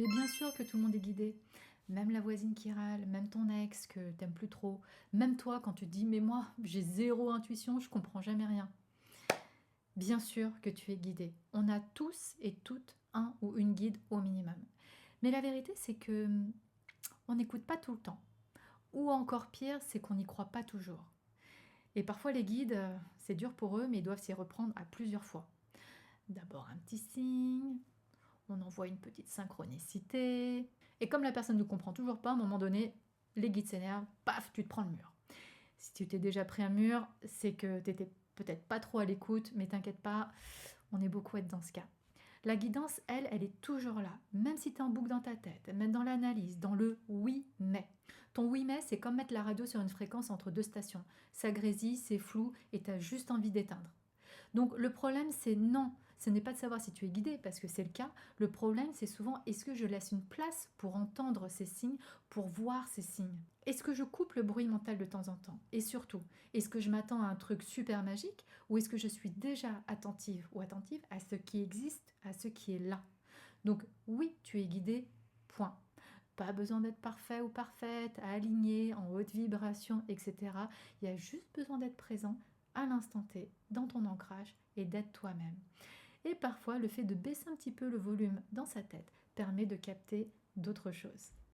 Mais bien sûr que tout le monde est guidé. Même la voisine qui râle, même ton ex que t'aimes plus trop, même toi quand tu te dis mais moi j'ai zéro intuition, je comprends jamais rien. Bien sûr que tu es guidé. On a tous et toutes un ou une guide au minimum. Mais la vérité c'est que on n'écoute pas tout le temps. Ou encore pire, c'est qu'on n'y croit pas toujours. Et parfois les guides, c'est dur pour eux, mais ils doivent s'y reprendre à plusieurs fois. D'abord un petit signe, on envoie une petite synchronicité. Et comme la personne ne comprend toujours pas, à un moment donné, les guides s'énervent, paf, tu te prends le mur. Si tu t'es déjà pris un mur, c'est que tu n'étais peut-être pas trop à l'écoute, mais t'inquiète pas, on est beaucoup à être dans ce cas. La guidance, elle est toujours là, même si tu es en boucle dans ta tête, même dans l'analyse, dans le oui mais. Ton oui mais, c'est comme mettre la radio sur une fréquence entre deux stations. Ça grésille, c'est flou et tu as juste envie d'éteindre. Donc le problème, c'est non, ce n'est pas de savoir si tu es guidé, parce que c'est le cas. Le problème, c'est souvent, est-ce que je laisse une place pour entendre ces signes, pour voir ces signes? Est-ce que je coupe le bruit mental de temps en temps? Et surtout, est-ce que je m'attends à un truc super magique, ou est-ce que je suis déjà attentive ou attentive à ce qui existe, à ce qui est là? Donc oui, tu es guidé, point. Pas besoin d'être parfait ou parfaite, aligné, en haute vibration, etc. Il y a juste besoin d'être présent à l'instant T, dans ton ancrage et d'être toi-même. Et parfois, le fait de baisser un petit peu le volume dans sa tête permet de capter d'autres choses.